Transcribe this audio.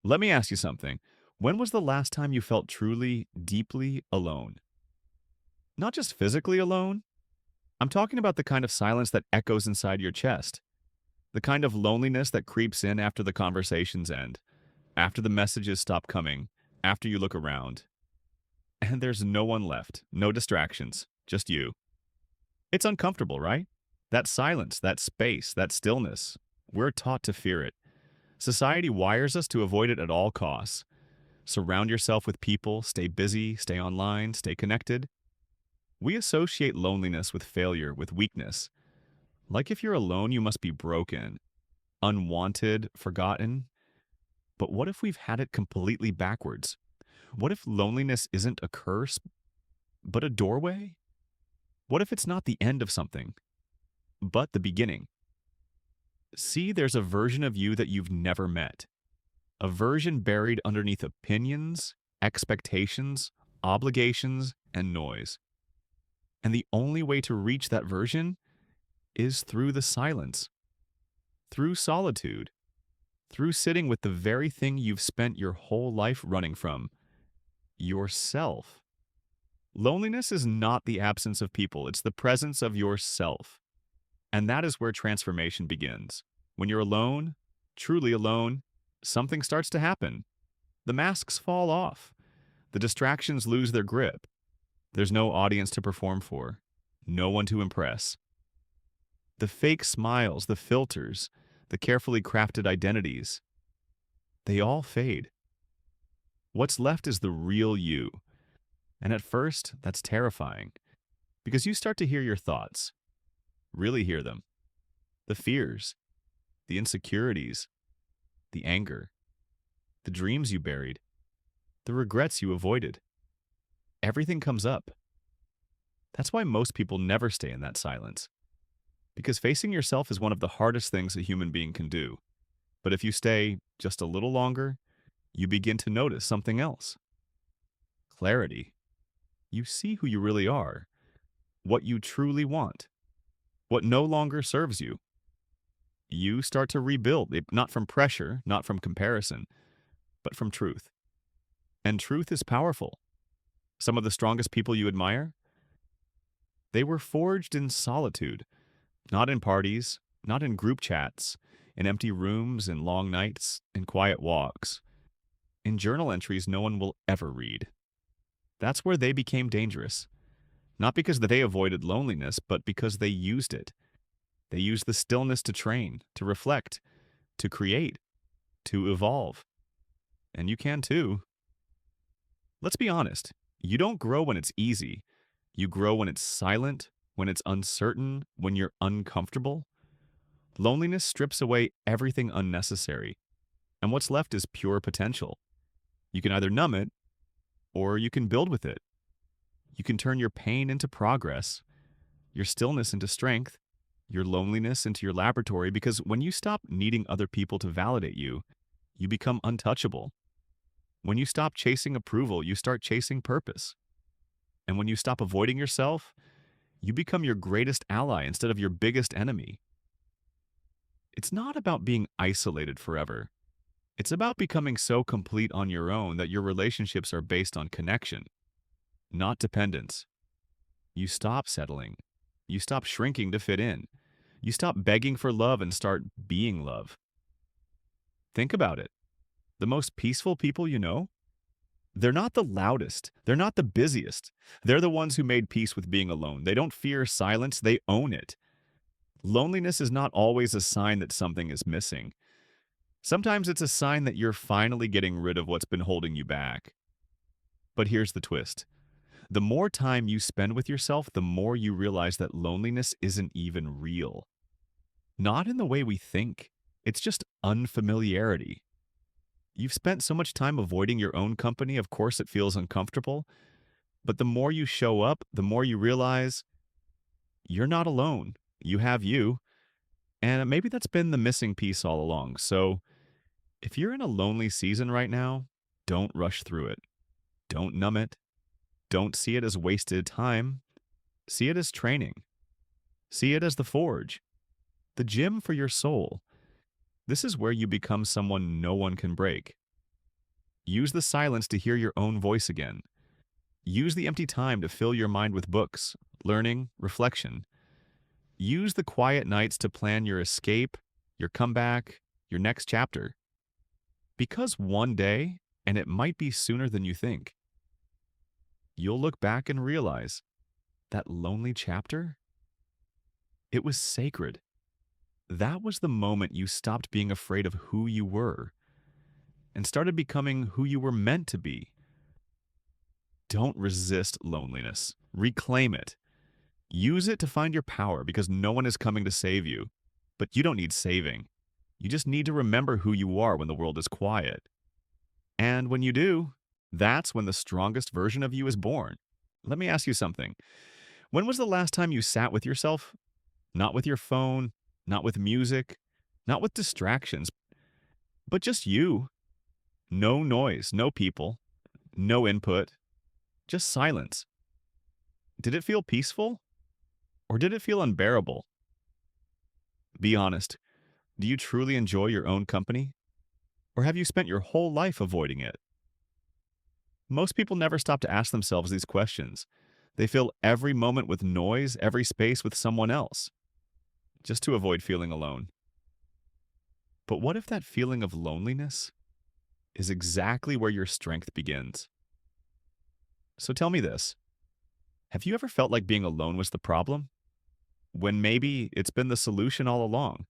Let me ask you something. When was the last time you felt truly, deeply alone? Not just physically alone. I'm talking about the kind of silence that echoes inside your chest, the kind of loneliness that creeps in after the conversations end, after the messages stop coming, after you look around, and there's no one left, no distractions, just you. It's uncomfortable, right? That silence, that space, that stillness. We're taught to fear it. Society wires us to avoid it at all costs. Surround yourself with people, stay busy, stay online, stay connected. We associate loneliness with failure, with weakness. Like if you're alone, you must be broken, unwanted, forgotten. But what if we've had it completely backwards? What if loneliness isn't a curse, but a doorway? What if it's not the end of something, but the beginning? See, there's a version of you that you've never met, a version buried underneath opinions, expectations, obligations, and noise. And the only way to reach that version is through the silence, through solitude, through sitting with the very thing you've spent your whole life running from yourself. Loneliness is not the absence of people, it's the presence of yourself. And that is where transformation begins. When you're alone, truly alone, something starts to happen. The masks fall off, the distractions lose their grip. There's no audience to perform for, no one to impress. The fake smiles, the filters, the carefully crafted identities, they all fade. What's left is the real you. And at first, that's terrifying because you start to hear your thoughts, really hear them. The fears, the insecurities, the anger, the dreams you buried, the regrets you avoided. Everything comes up. That's why most people never stay in that silence. Because facing yourself is one of the hardest things a human being can do. But if you stay just a little longer, you begin to notice something else. Clarity. You see who you really are, what you truly want, what no longer serves you. You start to rebuild, not from pressure, not from comparison, but from truth. And truth is powerful. Some of the strongest people you admire, they were forged in solitude, not in parties, not in group chats, in empty rooms, in long nights, in quiet walks, in journal entries no one will ever read. That's where they became dangerous. Not because they avoided loneliness, but because they used it. They used the stillness to train, to reflect, to create, to evolve. And you can too. Let's be honest. You don't grow when it's easy. You grow when it's silent, when it's uncertain, when you're uncomfortable. Loneliness strips away everything unnecessary. And what's left is pure potential. You can either numb it, or you can build with it. You can turn your pain into progress, your stillness into strength, your loneliness into your laboratory, because when you stop needing other people to validate you, you become untouchable. When you stop chasing approval, you start chasing purpose. And when you stop avoiding yourself, you become your greatest ally instead of your biggest enemy. It's not about being isolated forever. It's about becoming so complete on your own that your relationships are based on connection, not dependence. You stop settling. You stop shrinking to fit in. You stop begging for love and start being love. Think about it. The most peaceful people you know, they're not the loudest. They're not the busiest. They're the ones who made peace with being alone. They don't fear silence. They own it. Loneliness is not always a sign that something is missing. Sometimes it's a sign that you're finally getting rid of what's been holding you back. But here's the twist. The more time you spend with yourself, the more you realize that loneliness isn't even real. Not in the way we think. It's just unfamiliarity. You've spent so much time avoiding your own company, of course it feels uncomfortable. But the more you show up, the more you realize you're not alone. You have you. And maybe that's been the missing piece all along. So if you're in a lonely season right now, don't rush through it. Don't numb it. Don't see it as wasted time. See it as training. See it as the forge, the gym for your soul. This is where you become someone no one can break. Use the silence to hear your own voice again. Use the empty time to fill your mind with books, learning, reflection. Use the quiet nights to plan your escape, your comeback, your next chapter. Because one day, and it might be sooner than you think, you'll look back and realize that lonely chapter, it was sacred. That was the moment you stopped being afraid of who you were and started becoming who you were meant to be. Don't resist loneliness. Reclaim it. Use it to find your power because no one is coming to save you. But you don't need saving. You just need to remember who you are when the world is quiet. And when you do, that's when the strongest version of you is born. Let me ask you something. When was the last time you sat with yourself? Not with your phone, not with music, not with distractions, but just you. No noise, no people, no input, just silence. Did it feel peaceful? Or did it feel unbearable? Be honest. Do you truly enjoy your own company? Or have you spent your whole life avoiding it? Most people never stop to ask themselves these questions. They fill every moment with noise, every space with someone else, just to avoid feeling alone. But what if that feeling of loneliness is exactly where your strength begins? So tell me this. Have you ever felt like being alone was the problem? When maybe it's been the solution all along?